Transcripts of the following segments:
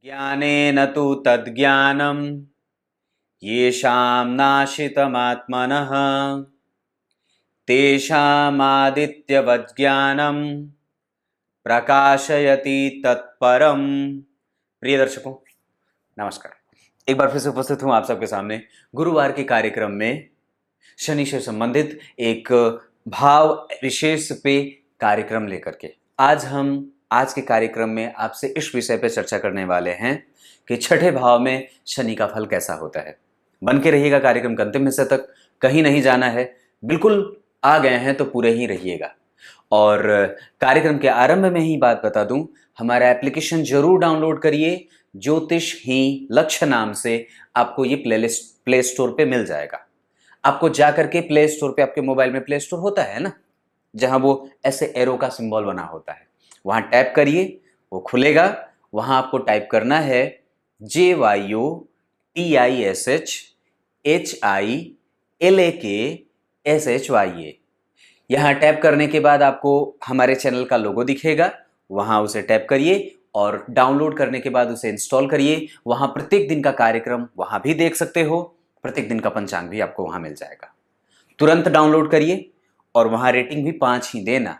ज्ञानेन तु तद्ज्ञानं येषां नाशितमात्मनः तेषामादित्यवत् ज्ञानं प्रकाशयति तत्परम। प्रिय दर्शकों, नमस्कार। एक बार फिर से उपस्थित हूं आप सबके सामने गुरुवार के कार्यक्रम में शनि से संबंधित एक भाव विशेष पे कार्यक्रम लेकर के। आज के कार्यक्रम में आपसे इस विषय पे चर्चा करने वाले हैं कि छठे भाव में शनि का फल कैसा होता है। बन के रहिएगा कार्यक्रम के अंतिम हिस्से तक, कहीं नहीं जाना है, बिल्कुल आ गए हैं तो पूरे ही रहिएगा। और कार्यक्रम के आरंभ में ही बात बता दूं, हमारा एप्लीकेशन जरूर डाउनलोड करिए। ज्योतिष ही लक्ष्य नाम से आपको ये प्लेलिस्ट प्ले स्टोर पे मिल जाएगा। आपको जाकर के प्ले स्टोर पे, आपके मोबाइल में प्ले स्टोर होता है ना, जहां वो ऐसे एरो का सिंबल बना होता है, वहां टैप करिए, वो खुलेगा। वहां आपको टाइप करना है JYOTISHHILAKSHYA। यहाँ टैप करने के बाद आपको हमारे चैनल का लोगो दिखेगा, वहां उसे टैप करिए और डाउनलोड करने के बाद उसे इंस्टॉल करिए। वहां प्रत्येक दिन का कार्यक्रम वहां भी देख सकते हो, प्रत्येक दिन का पंचांग भी आपको वहां मिल जाएगा। तुरंत डाउनलोड करिए और वहां रेटिंग भी 5 ही देना।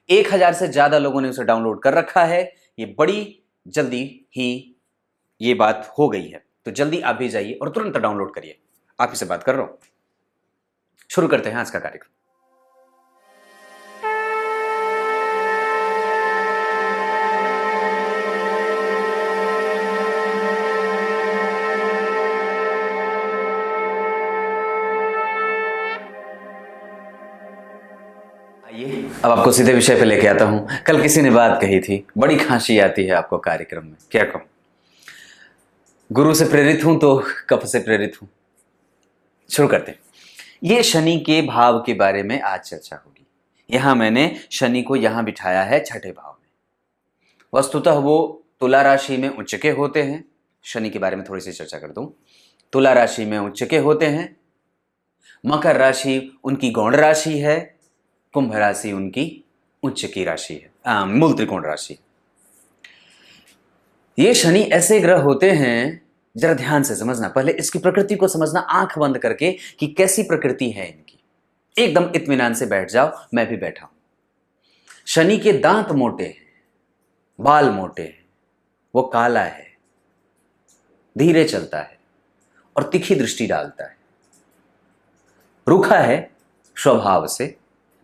1000 से ज्यादा लोगों ने उसे डाउनलोड कर रखा है। ये बड़ी जल्दी ही ये बात हो गई है, तो जल्दी आप भी जाइए और तुरंत डाउनलोड करिए। आप ही से बात कर रहा हूं। शुरू करते हैं आज का कार्यक्रम। अब आपको सीधे विषय पे लेके आता हूं। कल किसी ने बात कही थी, बड़ी खांसी आती है आपको कार्यक्रम में, क्या कहूं। गुरु से प्रेरित हूं तो कफ से प्रेरित हूं। शुरू करते हैं। ये शनि के भाव के बारे में आज चर्चा होगी। यहां मैंने शनि को यहां बिठाया है छठे भाव में। वस्तुतः वो तुला राशि में उच्च के होते हैं। शनि के बारे में थोड़ी सी चर्चा कर दूं। तुला राशि में उच्च के होते हैं, मकर राशि उनकी गौण राशि है, कुंभ राशि उनकी उच्च की राशि है, मूल त्रिकोण राशि। ये शनि ऐसे ग्रह होते हैं, जरा ध्यान से समझना, पहले इसकी प्रकृति को समझना आंख बंद करके कि कैसी प्रकृति है इनकी। एकदम इत्मीनान से बैठ जाओ, मैं भी बैठा हूं। शनि के दांत मोटे हैं, बाल मोटे हैं, वो काला है, धीरे चलता है और तीखी दृष्टि डालता है, रूखा है स्वभाव से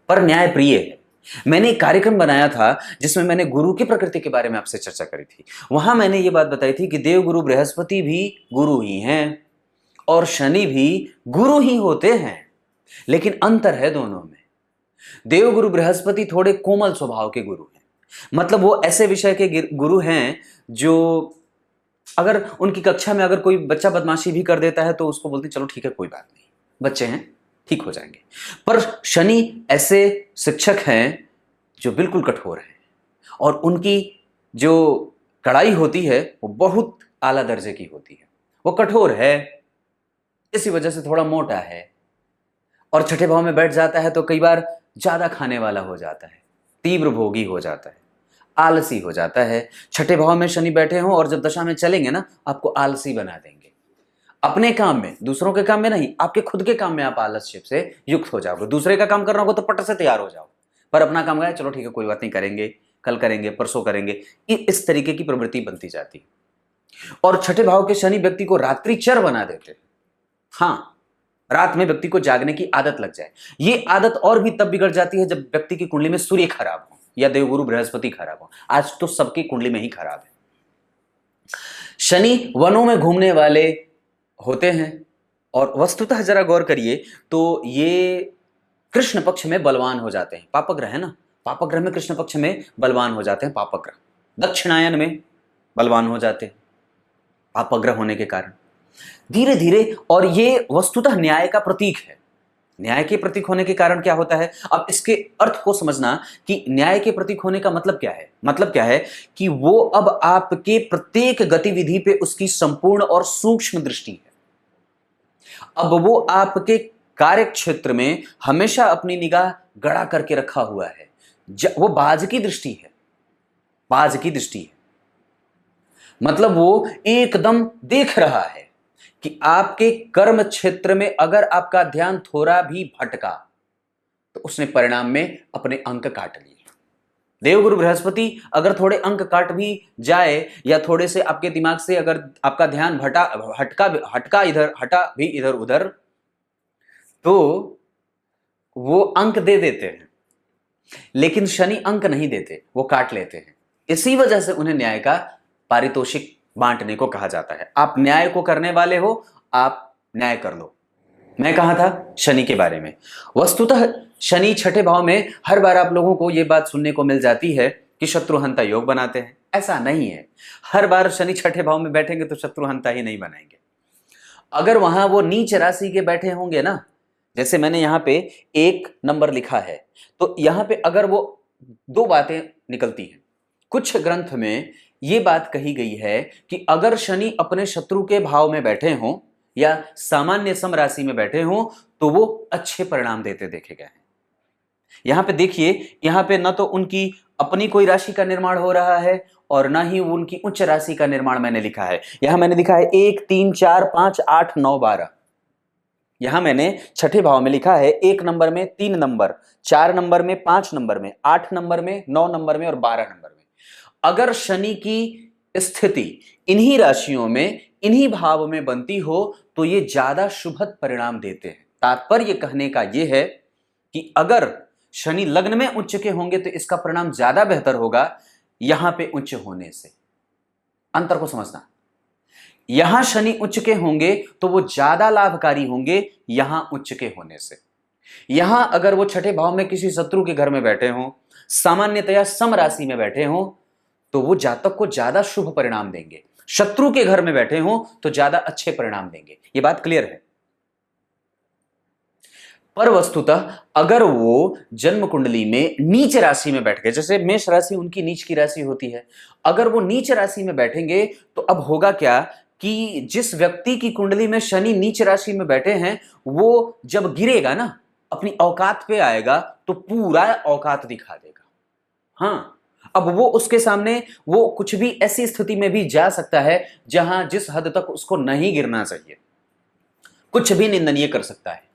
पर न्याय प्रिय है। मैंने एक कार्यक्रम बनाया था जिसमें मैंने गुरु की प्रकृति के बारे में आपसे चर्चा करी थी। वहां मैंने ये बात बताई थी कि देव गुरु बृहस्पति भी गुरु ही हैं और शनि भी गुरु ही होते हैं, लेकिन अंतर है दोनों में। देव गुरु बृहस्पति थोड़े कोमल स्वभाव के गुरु हैं, मतलब वो ऐसे विषय के गुरु हैं जो अगर उनकी कक्षा में अगर कोई बच्चा बदमाशी भी कर देता है तो उसको बोलते चलो ठीक है, कोई बात नहीं, बच्चे हैं, ठीक हो जाएंगे। पर शनि ऐसे शिक्षक हैं जो बिल्कुल कठोर हैं और उनकी जो कड़ाई होती है वो बहुत आला दर्जे की होती है। वो कठोर है, इसी वजह से थोड़ा मोटा है और छठे भाव में बैठ जाता है तो कई बार ज्यादा खाने वाला हो जाता है, तीव्र भोगी हो जाता है, आलसी हो जाता है। छठे भाव में शनि बैठे हों और जब दशा में चलेंगे ना, आपको आलसी बना देंगे। अपने काम में, दूसरों के काम में नहीं, आपके खुद के काम में आप आलस्य से युक्त हो जाओगे। दूसरे का काम करना होगा तो पट से तैयार हो जाओ, पर अपना काम गया, चलो ठीक है, कोई बात नहीं, करेंगे, कल करेंगे, परसों करेंगे, इस तरीके की प्रवृत्ति बनती जाती है। और छठे भाव के शनि व्यक्ति को रात्रिचर बना देते हैं। हाँ, रात में व्यक्ति को जागने की आदत लग जाए। ये आदत और भी तब बिगड़ जाती है जब व्यक्ति की कुंडली में सूर्य खराब हो या देवगुरु बृहस्पति खराब हो। आज तो सबकी कुंडली में ही खराब है। शनि वनों में घूमने वाले होते हैं और वस्तुतः जरा गौर करिए तो ये कृष्ण पक्ष में बलवान हो जाते हैं। पापग्रह है ना, पापग्रह में कृष्ण पक्ष में बलवान हो जाते हैं। पापग्रह दक्षिणायन में बलवान हो जाते हैं पापग्रह होने के कारण धीरे धीरे। और ये वस्तुतः न्याय का प्रतीक है। न्याय के प्रतीक होने के कारण क्या होता है, अब इसके अर्थ को समझना कि न्याय के प्रतीक होने का मतलब क्या है। मतलब क्या है कि वो अब आपके प्रत्येक गतिविधि पे उसकी संपूर्ण और सूक्ष्म दृष्टि है। अब वो आपके कार्य क्षेत्र में हमेशा अपनी निगाह गड़ा करके रखा हुआ है। वो बाज की दृष्टि है, बाज की दृष्टि है। मतलब वो एकदम देख रहा है कि आपके कर्म क्षेत्र में अगर आपका ध्यान थोड़ा भी भटका तो उसने परिणाम में अपने अंक काट लिए। देवगुरु बृहस्पति अगर थोड़े अंक काट भी जाए या थोड़े से आपके दिमाग से अगर आपका ध्यान हटा भी इधर उधर, तो वो अंक दे देते हैं। लेकिन शनि अंक नहीं देते, वो काट लेते हैं। इसी वजह से उन्हें न्याय का पारितोषिक बांटने को कहा जाता है। आप न्याय को करने वाले हो, आप न्याय कर लो। मैं कहा था शनि के बारे में। वस्तुतः शनि छठे भाव में हर बार आप लोगों को यह बात सुनने को मिल जाती है कि शत्रुहंता योग बनाते हैं। ऐसा नहीं है, हर बार शनि छठे भाव में बैठेंगे तो शत्रुहंता ही नहीं बनाएंगे। अगर वहां वो नीच राशि के बैठे होंगे ना, जैसे मैंने यहां पे 1 नंबर लिखा है, तो यहां पे अगर वो दो बातें निकलती हैं। कुछ ग्रंथ में यह बात कही गई है कि अगर शनि अपने शत्रु के भाव में बैठे हों या सामान्य सम राशि में बैठे हों तो वो अच्छे परिणाम देते देखे गए हैं। यहां पे देखिए, यहां पे ना तो उनकी अपनी कोई राशि का निर्माण हो रहा है और ना ही उनकी उच्च राशि का निर्माण मैंने लिखा है। यहां मैंने लिखा है 1 3 4 5 8 9 12। यहां मैंने छठे भाव में लिखा है 1 नंबर में 3 नंबर, 4 नंबर में, 5 नंबर में, 8 नंबर में, 9 नंबर में और 12 नंबर में। अगर शनि की स्थिति इन्हीं राशियों में, इन्हीं भाव में बनती हो तो ये ज्यादा शुभद परिणाम देते हैं। तात्पर्य कहने का यह है कि अगर शनि लग्न में उच्च के होंगे तो इसका परिणाम ज्यादा बेहतर होगा यहां पे उच्च होने से। अंतर को समझना, यहां शनि उच्च के होंगे तो वो ज्यादा लाभकारी होंगे यहां उच्च के होने से। यहां अगर वो छठे भाव में किसी शत्रु के घर में बैठे हों, सामान्यतया सम राशि में बैठे हों, तो वो जातक को ज्यादा शुभ परिणाम देंगे। शत्रु के घर में बैठे हों तो ज्यादा अच्छे परिणाम देंगे। ये बात क्लियर है। पर वस्तुतः अगर वो जन्म कुंडली में नीच राशि में बैठ गए, जैसे मेष राशि उनकी नीच की राशि होती है, अगर वो नीच राशि में बैठेंगे तो अब होगा क्या कि जिस व्यक्ति की कुंडली में शनि नीच राशि में बैठे हैं, वो जब गिरेगा ना, अपनी औकात पे आएगा तो पूरा औकात दिखा देगा। हाँ, अब वो उसके सामने वो कुछ भी ऐसी स्थिति में भी जा सकता है जहां जिस हद तक उसको नहीं गिरना चाहिए, कुछ भी निंदनीय कर सकता है।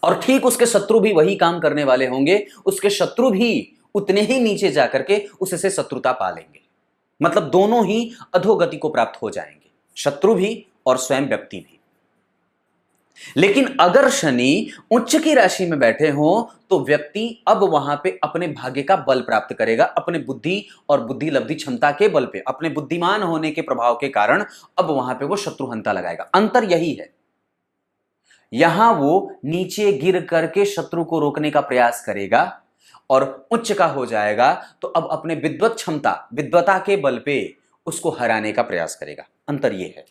और ठीक उसके शत्रु भी वही काम करने वाले होंगे, उसके शत्रु भी उतने ही नीचे जाकर के उससे शत्रुता पा लेंगे। मतलब दोनों ही अधोगति को प्राप्त हो जाएंगे, शत्रु भी और स्वयं व्यक्ति भी। लेकिन अगर शनि उच्च की राशि में बैठे हों तो व्यक्ति अब वहां पे अपने भाग्य का बल प्राप्त करेगा, अपने बुद्धि और बुद्धि लब्धि क्षमता के बल पे, अपने बुद्धिमान होने के प्रभाव के कारण अब वहां पे वो शत्रुहंता लगाएगा। अंतर यही है, यहां वो नीचे गिर करके शत्रु को रोकने का प्रयास करेगा और उच्च का हो जाएगा तो अब अपने विद्वत क्षमता, विद्वता के बल पे उसको हराने का प्रयास करेगा। अंतर यह है,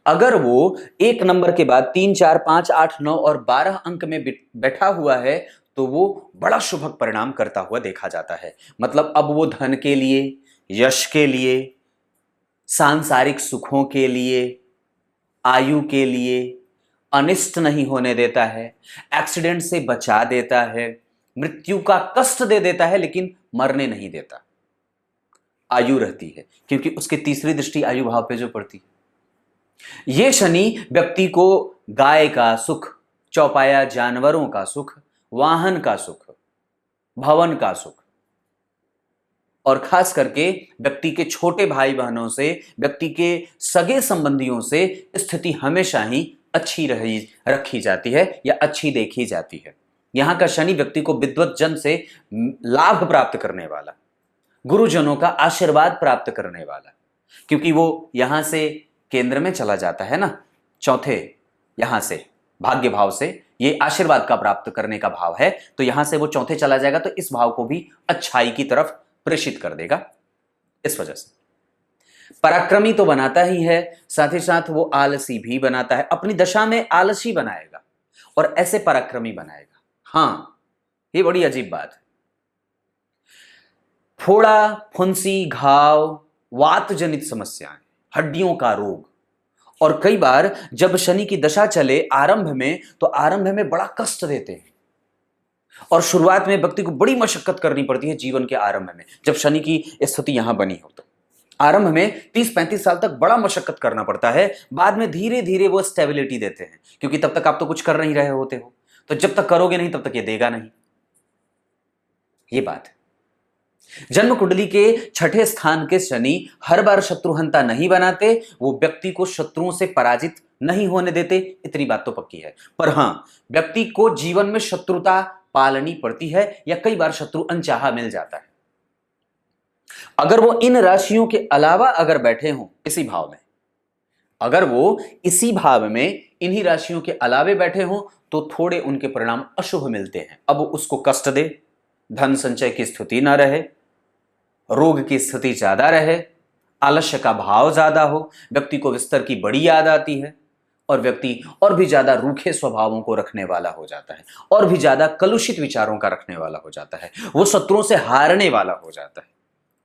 अगर वो 1 नंबर के बाद 3 4 5 8 9 और 12 अंक में बैठा हुआ है तो वो बड़ा शुभ परिणाम करता हुआ देखा जाता है। मतलब अब वो धन के लिए, यश के लिए, सांसारिक सुखों के लिए, आयु के लिए, अनिष्ट नहीं होने देता है, एक्सीडेंट से बचा देता है, मृत्यु का कष्ट दे देता है लेकिन मरने नहीं देता। आयु रहती है क्योंकि उसकी तीसरी दृष्टि आयु भाव पे जो पड़ती है। यह शनि व्यक्ति को गाय का सुख, चौपाया जानवरों का सुख, वाहन का सुख, भवन का सुख और खास करके व्यक्ति के छोटे भाई बहनों से, व्यक्ति के सगे संबंधियों से स्थिति हमेशा ही अच्छी रखी जाती है या अच्छी देखी जाती है। यहां का शनि व्यक्ति को विद्वत जन से लाभ प्राप्त करने वाला, गुरुजनों का आशीर्वाद प्राप्त करने वाला, क्योंकि वो यहां से केंद्र में चला जाता है ना, चौथे यहां से भाग्य भाव से, ये आशीर्वाद का प्राप्त करने का भाव है, तो यहां से वो चौथे चला जाएगा तो इस भाव को भी अच्छाई की तरफ प्रेषित कर देगा। इस वजह से पराक्रमी तो बनाता ही है, साथ ही साथ वो आलसी भी बनाता है, अपनी दशा में आलसी बनाएगा और ऐसे पराक्रमी बनाएगा। हां, ये बड़ी अजीब बात है। फोड़ा, फुंसी, घाव, वात जनित समस्याएं, हड्डियों का रोग, और कई बार जब शनि की दशा चले आरंभ में तो आरंभ में बड़ा कष्ट देते हैं और शुरुआत में व्यक्ति को बड़ी मशक्कत करनी पड़ती है जीवन के आरंभ में, जब शनि की स्थिति यहां बनी हो तो। आरंभ में 30-35 साल तक बड़ा मशक्कत करना पड़ता है, बाद में धीरे धीरे वो स्टेबिलिटी देते हैं, क्योंकि तब तक आप तो कुछ कर नहीं रहे होते हो, तो जब तक करोगे नहीं तब तक ये देगा नहीं। ये बात है। जन्म कुंडली के छठे स्थान के शनि हर बार शत्रुहंता नहीं बनाते, वो व्यक्ति को शत्रुओं से पराजित नहीं होने देते, इतनी बात तो पक्की है। पर हां, व्यक्ति को जीवन में शत्रुता पालनी पड़ती है या कई बार शत्रु अनचाहा मिल जाता है। अगर वो इन राशियों के अलावा अगर बैठे हों इसी भाव में, अगर वो इसी भाव में इन्हीं राशियों के अलावे बैठे हों तो थोड़े उनके परिणाम अशुभ मिलते हैं। अब उसको कष्ट दे, धन संचय की स्थिति ना रहे, रोग की स्थिति ज्यादा रहे, आलस्य का भाव ज्यादा हो, व्यक्ति को बिस्तर की बड़ी याद आती है और व्यक्ति और भी ज्यादा रूखे स्वभावों को रखने वाला हो जाता है, और भी ज्यादा कलुषित विचारों का रखने वाला हो जाता है, वो शत्रुओं से हारने वाला हो जाता है,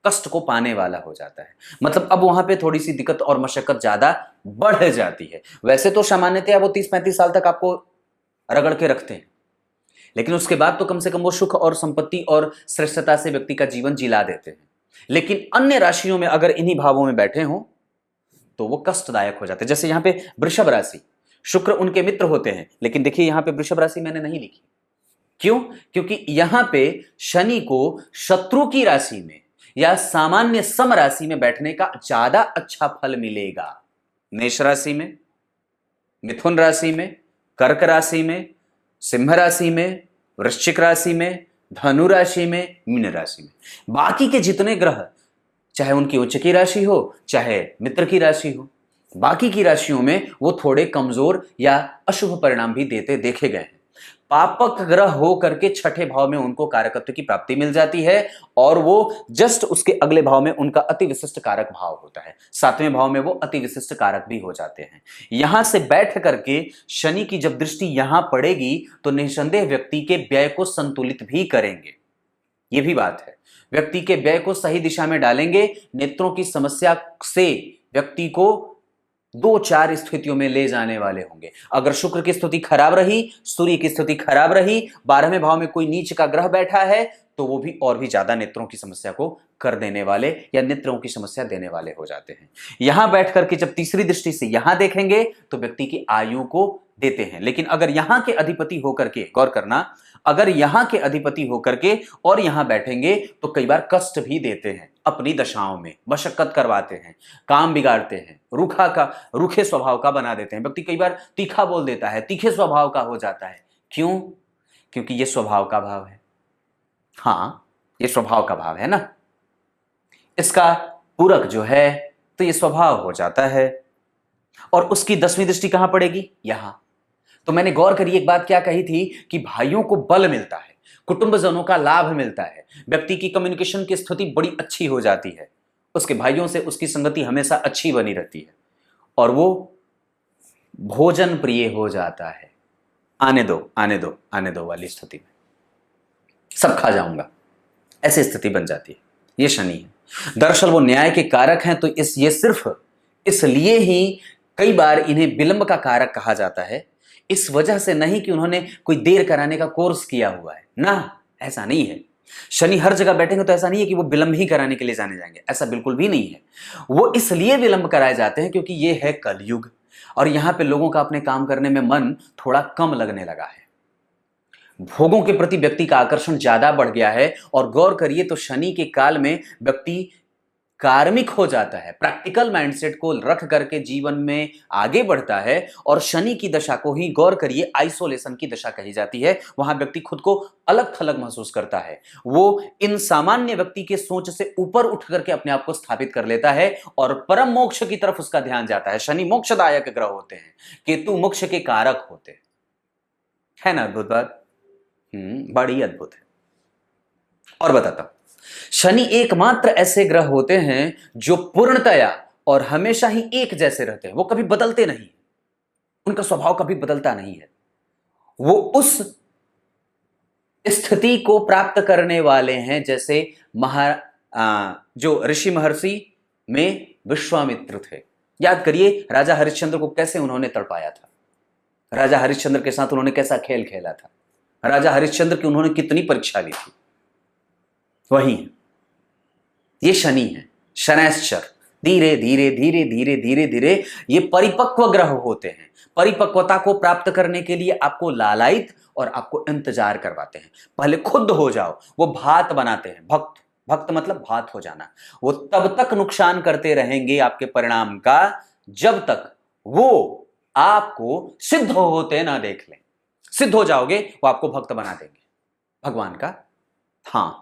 कष्ट को पाने वाला हो जाता है। मतलब अब वहां पे थोड़ी सी दिक्कत और मशक्कत ज्यादा बढ़ जाती है। वैसे तो सामान्यतया वो 30-35 साल तक आपको रगड़ के रखते हैं, लेकिन उसके बाद तो कम से कम वो सुख और संपत्ति और श्रेष्ठता से व्यक्ति का जीवन जिला देते हैं। लेकिन अन्य राशियों में अगर इन्हीं भावों में बैठे हों तो वो कष्टदायक हो जाते हैं। जैसे यहां पे वृषभ राशि, शुक्र उनके मित्र होते हैं, लेकिन देखिए यहां पे वृषभ राशि मैंने नहीं लिखी। क्यों? क्योंकि यहां पे शनि को शत्रु की राशि में या सामान्य सम राशि में बैठने का ज्यादा अच्छा फल मिलेगा। मेष राशि में, मिथुन राशि में, कर्क राशि में, सिंह राशि में, वृश्चिक राशि में, धनु राशि में, मीन राशि में, बाकी के जितने ग्रह, चाहे उनकी उच्च की राशि हो चाहे मित्र की राशि हो, बाकी की राशियों में वो थोड़े कमजोर या अशुभ परिणाम भी देते देखे गए हैं। पापक ग्रह हो करके छठे भाव में उनको कारकत्व की प्राप्ति मिल जाती है, और वो जस्ट उसके अगले भाव में उनका अति विशिष्ट कारक भाव होता है, सातवें भाव में वो अति विशिष्ट कारक भी हो जाते हैं। यहां से बैठ करके शनि की जब दृष्टि यहां पड़ेगी तो निसंदेह व्यक्ति के व्यय को संतुलित भी करेंगे। ये भी बात है, व्यक्ति के व्यय को सही दिशा में डालेंगे। नेत्रों की समस्या से व्यक्ति को 2-4 स्थितियों में ले जाने वाले होंगे। अगर शुक्र की स्थिति खराब रही, सूर्य की स्थिति खराब रही, 12वें भाव में कोई नीच का ग्रह बैठा है तो वो भी और भी ज्यादा नेत्रों की समस्या को कर देने वाले या नेत्रों की समस्या देने वाले हो जाते हैं। यहां बैठ करके जब तीसरी दृष्टि से यहां देखेंगे तो व्यक्ति की आयु को देते हैं। लेकिन अगर यहां के अधिपति होकर के, गौर करना, अगर यहां के अधिपति होकर के और यहां बैठेंगे तो कई बार कष्ट भी देते हैं, अपनी दशाओं में मशक्कत करवाते हैं, काम बिगाड़ते हैं, रूखे स्वभाव का बना देते हैं। व्यक्ति कई बार तीखा बोल देता है, तीखे स्वभाव का हो जाता है। क्यों? क्योंकि ये स्वभाव का भाव है। हां, ये स्वभाव का भाव है ना, इसका पूरक जो है तो ये स्वभाव हो जाता है। और उसकी 10वीं दृष्टि कहां पड़ेगी? यहां। तो मैंने गौर करी एक बात क्या कही थी कि भाइयों को बल मिलता है, कुटुंबजनों का लाभ मिलता है, व्यक्ति की कम्युनिकेशन की स्थिति बड़ी अच्छी हो जाती है, उसके भाइयों से उसकी संगति हमेशा अच्छी बनी रहती है, और वो भोजन प्रिय हो जाता है। आने दो आने दो आने दो वाली स्थिति में सब खा जाऊंगा, ऐसी स्थिति बन जाती है। ये शनि है। दरअसल वो न्याय के कारक हैं, तो ये सिर्फ इसलिए ही कई बार इन्हें विलंब का कारक कहा जाता है, इस वजह से नहीं कि उन्होंने कोई देर कराने का कोर्स किया हुआ है ना, ऐसा नहीं है। शनि हर जगह बैठेंगे तो ऐसा नहीं है कि वो विलंब ही कराने के लिए जाने जाएंगे, ऐसा बिल्कुल भी नहीं है। वो इसलिए विलंब कराए जाते हैं क्योंकि ये है कलयुग, और यहां पे लोगों का अपने काम करने में मन थोड़ा कम लगने लगा है, भोगों के प्रति व्यक्ति का आकर्षण ज्यादा बढ़ गया है। और गौर करिए तो शनि के काल में व्यक्ति कार्मिक हो जाता है, प्रैक्टिकल माइंडसेट को रख करके जीवन में आगे बढ़ता है। और शनि की दशा को ही गौर करिए आइसोलेशन की दशा कही जाती है। वहां व्यक्ति खुद को अलग थलग महसूस करता है, वो इन सामान्य व्यक्ति के सोच से ऊपर उठ करके अपने आप को स्थापित कर लेता है और परम मोक्ष की तरफ उसका ध्यान जाता है। शनि मोक्षदायक ग्रह होते हैं, केतु मोक्ष के कारक होते हैं। है ना अद्भुत बात? बड़ी अद्भुत है। और बताता हूं, शनि एकमात्र ऐसे ग्रह होते हैं जो पूर्णतया और हमेशा ही एक जैसे रहते हैं, वो कभी बदलते नहीं, उनका स्वभाव कभी बदलता नहीं है। वो उस स्थिति को प्राप्त करने वाले हैं जैसे जो ऋषि महर्षि में विश्वामित्र थे। याद करिए राजा हरिश्चंद्र को कैसे उन्होंने तड़पाया था, राजा हरिश्चंद्र के साथ उन्होंने कैसा खेल खेला था, राजा हरिश्चंद्र की उन्होंने कितनी परीक्षा ली थी। वही है, ये शनि है, शनैश्चर, धीरे धीरे धीरे धीरे धीरे धीरे ये परिपक्व ग्रह होते हैं। परिपक्वता को प्राप्त करने के लिए आपको लालायित और आपको इंतजार करवाते हैं। पहले खुद हो जाओ, वो भात बनाते हैं। भक्त, भक्त मतलब भात हो जाना। वो तब तक नुकसान करते रहेंगे आपके परिणाम का जब तक वो आपको सिद्ध होते ना देख लें। सिद्ध हो जाओगे वो आपको भक्त बना देंगे भगवान का। हाँ,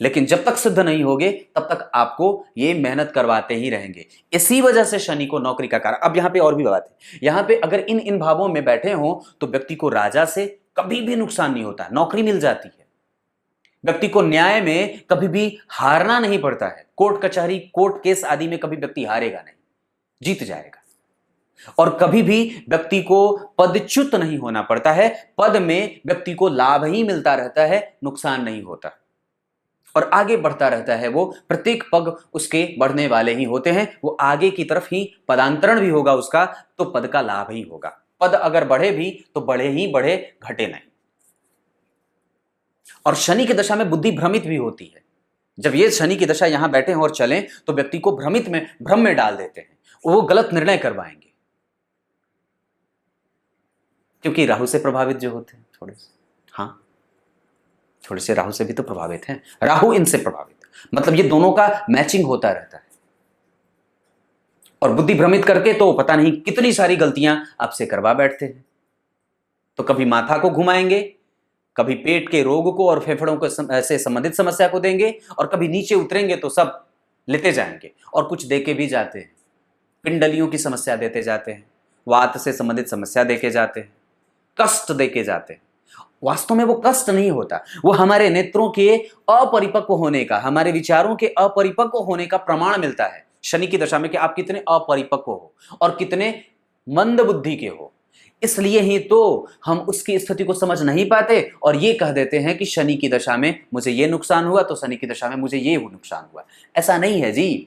लेकिन जब तक सिद्ध नहीं होगे तब तक आपको ये मेहनत करवाते ही रहेंगे। इसी वजह से शनि को नौकरी का कारक। अब यहां पे और भी बात है, यहां पे अगर इन भावों में बैठे हो तो व्यक्ति को राजा से कभी भी नुकसान नहीं होता, नौकरी मिल जाती है। व्यक्ति को न्याय में कभी भी हारना नहीं पड़ता है। कोर्ट कचहरी, कोर्ट केस आदि में कभी व्यक्ति हारेगा नहीं, जीत जाएगा। और कभी भी व्यक्ति को पदच्युत नहीं होना पड़ता है। पद में व्यक्ति को लाभ ही मिलता रहता है, नुकसान नहीं होता और आगे बढ़ता रहता है। वो प्रत्येक पग उसके बढ़ने वाले ही होते हैं। वो आगे की तरफ ही पदांतरण भी होगा उसका, तो पद का लाभ ही होगा। पद अगर बढ़े भी तो बढ़े ही बढ़े, घटे नहीं। और शनि की दशा में बुद्धि भ्रमित भी होती है। जब ये शनि की दशा यहां बैठे हैं और चलें तो व्यक्ति को भ्रम में डाल देते हैं। वो गलत निर्णय करवाएंगे, क्योंकि राहु से प्रभावित जो होते हैं थोड़े से, हाँ थोड़े से राहु से भी तो प्रभावित हैं। राहु इनसे प्रभावित, मतलब ये दोनों का मैचिंग होता रहता है। और बुद्धि भ्रमित करके तो पता नहीं कितनी सारी गलतियां आपसे करवा बैठते हैं। तो कभी माथा को घुमाएंगे, कभी पेट के रोग को और फेफड़ों को से संबंधित समस्या को देंगे, और कभी नीचे उतरेंगे तो सब लेते जाएंगे और कुछ देके भी जाते हैं। पिंडलियों की समस्या देते जाते हैं, वात से संबंधित समस्या देके जाते हैं, कष्ट देके जाते हैं। वास्तव में वो कष्ट नहीं होता, वो हमारे नेत्रों के अपरिपक्व होने का, हमारे विचारों के अपरिपक्व होने का प्रमाण मिलता है शनि की दशा में कि आप कितने अपरिपक्व हो और कितने मंद बुद्धि के हो। इसलिए ही तो हम उसकी स्थिति को समझ नहीं पाते और ये कह देते हैं कि शनि की दशा में मुझे ये नुकसान हुआ तो शनि की दशा में मुझे ये नुकसान हुआ। ऐसा नहीं है जी।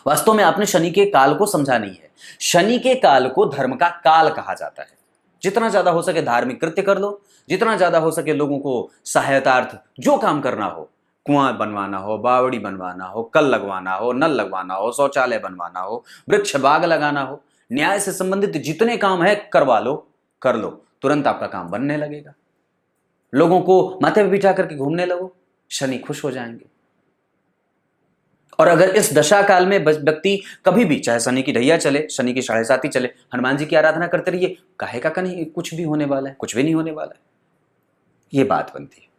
वास्तव में आपने शनि के काल को समझा नहीं है। शनि के काल को धर्म का काल कहा जाता है। जितना ज्यादा हो सके धार्मिक कृत्य कर लो, जितना ज्यादा हो सके लोगों को सहायतार्थ जो काम करना हो, कुआं बनवाना हो, बावड़ी बनवाना हो, कल लगवाना हो, नल लगवाना हो, शौचालय बनवाना हो, वृक्ष बाग लगाना हो, न्याय से संबंधित जितने काम है करवा लो, कर लो, तुरंत आपका काम बनने लगेगा। लोगों को माथे पे बिठा करके घूमने लगो, शनि खुश हो जाएंगे। और अगर इस दशा काल में व्यक्ति कभी भी, चाहे शनि की ढैया चले, शनि की 7.5 चले, हनुमान जी की आराधना करते रहिए, काहे का नहीं कुछ भी होने वाला है, कुछ भी नहीं होने वाला है। ये बात बनती है।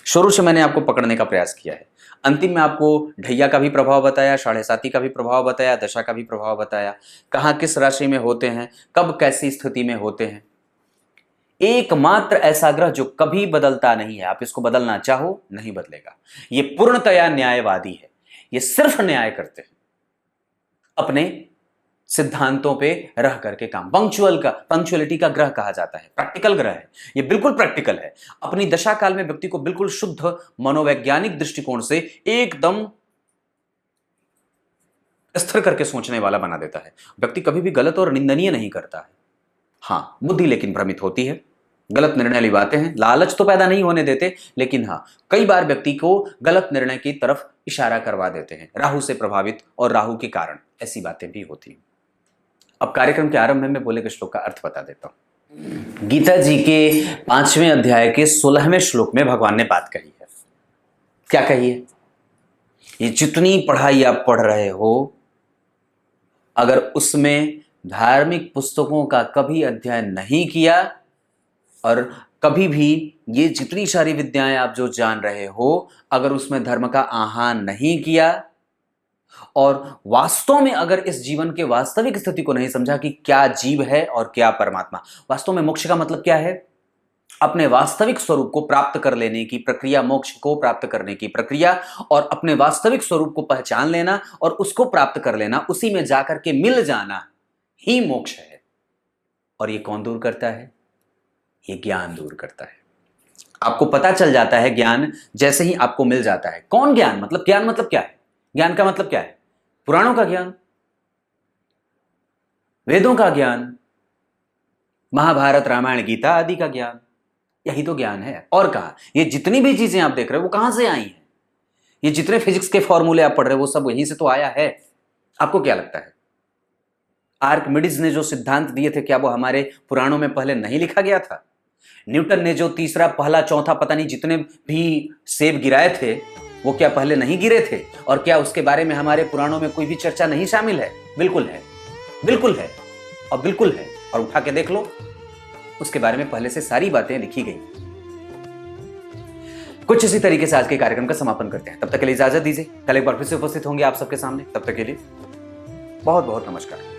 शुरू से मैंने आपको पकड़ने का प्रयास किया है, अंतिम में आपको ढैया का भी प्रभाव बताया, 7.5 का भी प्रभाव बताया, दशा का भी प्रभाव बताया, कहां किस राशि में होते हैं, कब कैसी स्थिति में होते हैं। एकमात्र ऐसा ग्रह जो कभी बदलता नहीं है, आप इसको बदलना चाहो नहीं बदलेगा। ये पूर्णतया न्यायवादी है। ये सिर्फ न्याय करते हैं, अपने सिद्धांतों पे रह करके काम। पंक्चुअलिटी का ग्रह कहा जाता है, प्रैक्टिकल ग्रह है। ये बिल्कुल प्रैक्टिकल है। अपनी दशा काल में व्यक्ति को बिल्कुल शुद्ध मनोवैज्ञानिक दृष्टिकोण से एकदम स्थिर करके सोचने वाला बना देता है। व्यक्ति कभी भी गलत और निंदनीय नहीं करता है। हाँ, बुद्धि लेकिन भ्रमित होती है, गलत निर्णय लिवाते हैं। लालच तो पैदा नहीं होने देते, लेकिन हाँ कई बार व्यक्ति को गलत निर्णय की तरफ इशारा करवा देते हैं, राहु से प्रभावित और राहु के कारण ऐसी बातें भी होती हैं। अब कार्यक्रम के आरंभ में मैं बोले गए श्लोक का अर्थ बता देता हूं। गीता जी के 5वें अध्याय के 16वें श्लोक में भगवान ने बात कही है। क्या कही है? ये जितनी पढ़ाई आप पढ़ रहे हो, अगर उसमें धार्मिक पुस्तकों का कभी अध्ययन नहीं किया और कभी भी ये जितनी सारी विद्याएं आप जो जान रहे हो, अगर उसमें धर्म का आह्वान नहीं किया और वास्तव में अगर इस जीवन के वास्तविक स्थिति को नहीं समझा कि क्या जीव है और क्या परमात्मा, वास्तव में मोक्ष का मतलब क्या है? अपने वास्तविक स्वरूप को प्राप्त कर लेने की प्रक्रिया, मोक्ष को प्राप्त करने की प्रक्रिया, और अपने वास्तविक स्वरूप को पहचान लेना और उसको प्राप्त कर लेना, उसी में जाकर के मिल जाना ही मोक्ष है। और ये कौन दूर करता है? ये ज्ञान दूर करता है। आपको पता चल जाता है ज्ञान जैसे ही आपको मिल जाता है। कौन ज्ञान? मतलब ज्ञान मतलब क्या है? ज्ञान का मतलब क्या है? पुराणों का ज्ञान, वेदों का ज्ञान, महाभारत रामायण गीता आदि का ज्ञान, यही तो ज्ञान है। और कहा ये जितनी भी चीजें आप देख रहे हो वो कहां से आई हैं? ये जितने फिजिक्स के फॉर्मूले आप पढ़ रहे हो वो सब वहीं से तो आया है। आपको क्या लगता है आर्किमिडीज ने जो सिद्धांत दिए थे क्या वो हमारे पुराणों में पहले नहीं लिखा गया था? न्यूटन ने जो तीसरा पहला चौथा पता नहीं जितने भी सेब गिराए थे वो क्या पहले नहीं गिरे थे? और क्या उसके बारे में हमारे पुराणों में कोई भी चर्चा नहीं शामिल है? बिल्कुल है, बिल्कुल है और बिल्कुल है। और उठा के देख लो, उसके बारे में पहले से सारी बातें लिखी गई। कुछ इसी तरीके से आज के कार्यक्रम का समापन करते हैं। तब तक के लिए इजाजत दीजिए, कल एक बार फिर से उपस्थित होंगे आप सबके सामने। तब तक के लिए बहुत बहुत नमस्कार।